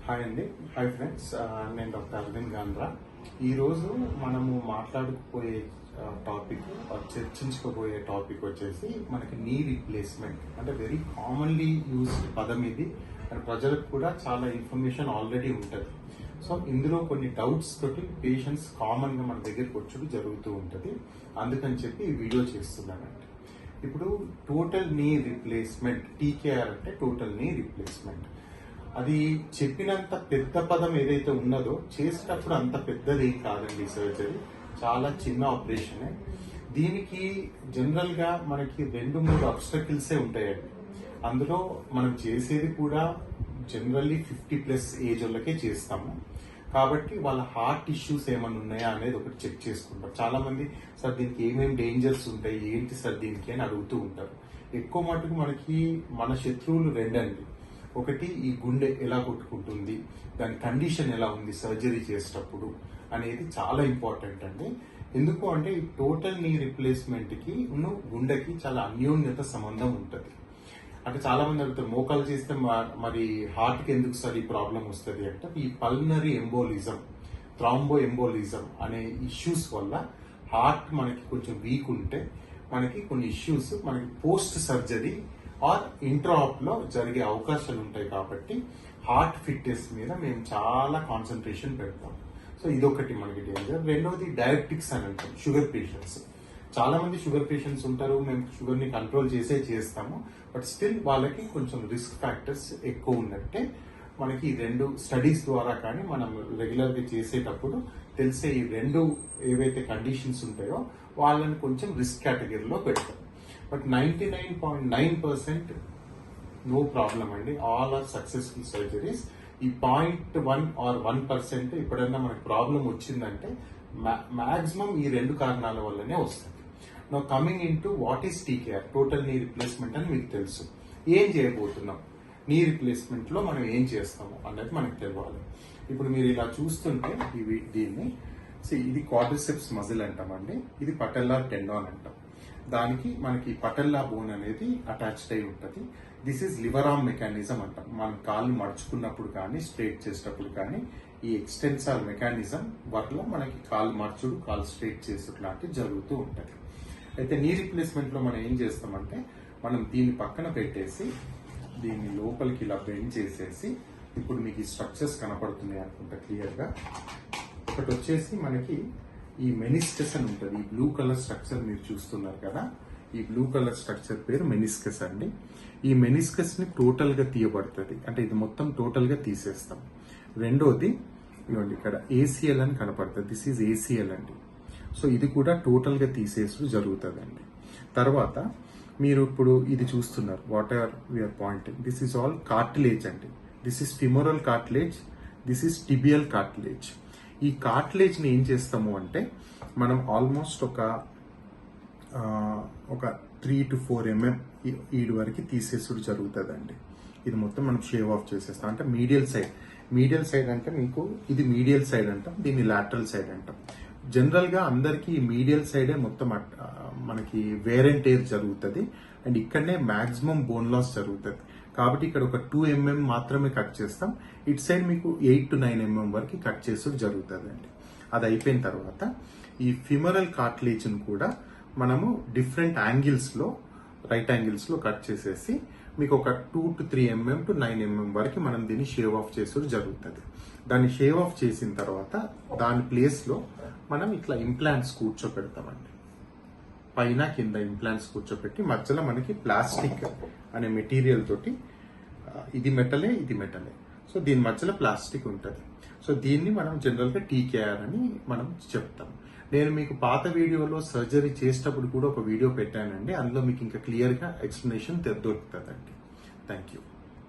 Hi అండి. Hi friends, నేను doctor Arvind గాంధ్రా. ఈరోజు మనము మాట్లాడుకుపోయే టాపిక్, చర్చించుకోబోయే టాపిక్ వచ్చేసి మనకి నీ రీప్లేస్మెంట్. అంటే వెరీ కామన్లీ యూజ్డ్ పదం ఇది. అండ్ ప్రజలకు కూడా చాలా ఇన్ఫర్మేషన్ ఆల్రెడీ ఉంటుంది. సో ఇందులో కొన్ని డౌట్స్ తోటి పేషెంట్స్ కామన్గా మన దగ్గరికి వచ్చి జరుగుతూ ఉంటుంది. అందుకని చెప్పి ఈ వీడియో చేస్తున్నానండి. ఇప్పుడు టోటల్ నీ రీప్లేస్మెంట్, టీకేఆర్ అంటే టోటల్ నీ రీప్లేస్మెంట్. అది చెప్పినంత పెద్ద పదం ఏదైతే ఉన్నదో చేసేటప్పుడు అంత పెద్దది కాదండి. సర్జరీ చాలా చిన్న ఆపరేషనే. దీనికి జనరల్ గా మనకి 2-3 అబ్స్టకిల్సే ఉంటాయండి. అందులో మనం చేసేది కూడా జనరల్లీ 50+ ఏజ్ వాళ్ళకే చేస్తాము. కాబట్టి వాళ్ళ హార్ట్ ఇష్యూస్ ఏమైనా ఉన్నాయా అనేది ఒకటి చెక్ చేసుకుంటాం. చాలా మంది సార్ దీనికి ఏమేమి డేంజర్స్ ఉంటాయి, ఏంటి సార్ దీనికి అని అడుగుతూ ఉంటారు. ఎక్కువ మటుకు మనకి మన శత్రువులు రెండండి. ఒకటి ఈ గుండె ఎలా కొట్టుకుంటుంది, దాని కండిషన్ ఎలా ఉంది సర్జరీ చేసేటప్పుడు అనేది చాలా ఇంపార్టెంట్ అండి. ఎందుకు అంటే ఈ టోటల్ నీ రిప్లేస్మెంట్ కి గుండెకి చాలా అన్యోన్యత సంబంధం ఉంటుంది. అంటే చాలా మంది అడుగుతారు మోకాలు చేస్తే మరి హార్ట్ కి ఎందుకు సార్ ఈ ప్రాబ్లం వస్తుంది అంటే, ఈ పల్మనరీ ఎంబోలిజం, థ్రాంబో ఎంబోలిజం అనే ఇష్యూస్ వల్ల హార్ట్ మనకి కొంచెం వీక్ ఉంటే మనకి కొన్ని ఇష్యూస్ మనకి పోస్ట్ సర్జరీ ఆర్ ఇంట్రాప్ లో జరిగే అవకాశాలు ఉంటాయి. కాబట్టి హార్ట్ ఫిట్నెస్ మీద మేము చాలా కాన్సన్ట్రేషన్ పెడతాం. సో ఇదొకటి మనకి డేంజర్. రెండవది డయాబెటిక్స్ అని అంటాం. షుగర్ పేషెంట్స్, చాలా మంది షుగర్ పేషెంట్స్ ఉంటారు. మేము షుగర్ ని కంట్రోల్ చేస్తాము. బట్ స్టిల్ వాళ్ళకి కొంచెం రిస్క్ ఫ్యాక్టర్స్ ఎక్కువ ఉన్నట్టే మనకి ఈ 2 స్టడీస్ ద్వారా కానీ మనం రెగ్యులర్ గా చేసేటప్పుడు తెలిసే ఈ 2 ఏవైతే కండిషన్స్ ఉంటాయో వాళ్ళని కొంచెం రిస్క్ కేటగిరీలో పెడతాం. బట్ 99.9% నో ప్రాబ్లం అండి. All are successful surgeries. ఈ 0.1 or 1% ఎప్పుడైనా మనకు ప్రాబ్లం వచ్చిందంటే మాక్సిమం ఈ 2 కారణాల వల్లనే వస్తుంది. Now coming in to what is TKR, total knee replacement అని మీకు తెలుసు. ఏం చేయబోతున్నాం, నీ రిప్లేస్మెంట్ లో మనం ఏం చేస్తాము అనేది మనకు తెలియాలి. ఇప్పుడు మీరు ఇలా చూస్తుంటే దీన్ని ఇది క్వాడ్రిసెప్స్ మజిల్ అంటామండి, ఇది పటెల్లార్ టెండాన్ అంటాం. దానికి మనకి పటెల్లా బోన్ అనేది అటాచ్డ్ అయి ఉంటుంది. This is liver arm mechanism అంటాం. మనం కాళ్ళు మడుచుకున్నప్పుడు కానీ స్ట్రైట్ చేసేటప్పుడు కానీ ఈ ఎక్స్టెన్సార్ మెకానిజం వల్ల మనకి కాళ్ళు మర్చుడు, కాళ్ళు స్ట్రైట్ చేసుడు లాంటివి జరుగుతూ ఉంటుంది. అయితే నీ రిప్లేస్మెంట్ లో మనం ఏం చేస్తామంటే, మనం దీన్ని పక్కన పెట్టేసి దీన్ని లోపలికి ఇలా బెండ్ చేసేసి, ఇప్పుడు మీకు ఈ స్ట్రక్చర్స్ కనపడుతున్నాయి అనుకుంటా క్లియర్ గా. ఒకటి వచ్చేసి మనకి ఈ మెనిస్కస్ అని ఉంటుంది. ఈ బ్లూ కలర్ స్ట్రక్చర్ మీరు చూస్తున్నారు కదా, ఈ బ్లూ కలర్ స్ట్రక్చర్ పేరు మెనిస్కస్ అండి. ఈ మెనిస్కస్ ని టోటల్ గా తీయబడుతుంది, అంటే ఇది మొత్తం టోటల్ గా తీసేస్తాం. రెండోది ఇవ్వండి, ఇక్కడ ఏసీఎల్ అని కనపడుతుంది. దిస్ ఈజ్ ఏసీఎల్ అండి. సో ఇది కూడా టోటల్ గా తీసేసుడు జరుగుతుంది అండి. తర్వాత మీరు ఇప్పుడు ఇది చూస్తున్నారు, whatever we are pointing, this is all cartilage అండి. This is femoral cartilage, this is tibial cartilage. ఈ కార్టిలేజ్ ని ఏం చేస్తాము అంటే, మనం ఆల్మోస్ట్ ఒక 3 to 4 mm ఈడు వరకు తీసేసుడు జరుగుతుంది అండి. ఇది మొత్తం మనం షేవ్ ఆఫ్ చేసేస్తాం. అంటే మీడియల్ సైడ్ అంటే మీకు ఇది మీడియల్ సైడ్ అంటాం, దీన్ని లాటరల్ సైడ్ అంటాం. జనరల్ గా అందరికి ఈ మీడియల్ సైడే మొత్తం మనకి వేర్ అండ్ టేర్ జరుగుతుంది. అండ్ ఇక్కడనే మాక్సిమం బోన్ లాస్ జరుగుతుంది. కాబట్టి ఇక్కడ ఒక 2 mm మాత్రమే కట్ చేస్తాం. ఇటు సైడ్ మీకు 8 to 9 mm వరకు కట్ చేసుడు జరుగుతుంది అండి. అది అయిపోయిన తర్వాత ఈ ఫిమరల్ కార్టిలేజ్ ను కూడా మనము డిఫరెంట్ యాంగిల్స్ లో, రైట్ యాంగిల్స్ లో కట్ చేసేసి మీకు ఒక 2 to 3 mm to 9 mm వరకు మనం దీన్ని షేవ్ ఆఫ్ చేసుడు జరుగుతుంది. దాన్ని షేవ్ ఆఫ్ చేసిన తర్వాత దాని ప్లేస్ లో మనం ఇట్లా ఇంప్లాంట్స్ కూర్చోపెడతామండి. పైన కింద ఇంప్లాంట్స్ కూర్చోపెట్టి మధ్యలో మనకి ప్లాస్టిక్ అనే మెటీరియల్ తోటి, ఇది మెటలే, ఇది మెటలే, సో దీని మధ్యలో ప్లాస్టిక్ ఉంటుంది. సో దీన్ని మనం జనరల్ గా టీకేఆర్ అని మనం చెప్తాం. నేను మీకు పాత వీడియోలో సర్జరీ చేసేటప్పుడు కూడా ఒక వీడియో పెట్టానండి. అందులో మీకు ఇంకా క్లియర్ గా ఎక్స్ప్లెనేషన్ దొరుకుతుందండి. Thank you.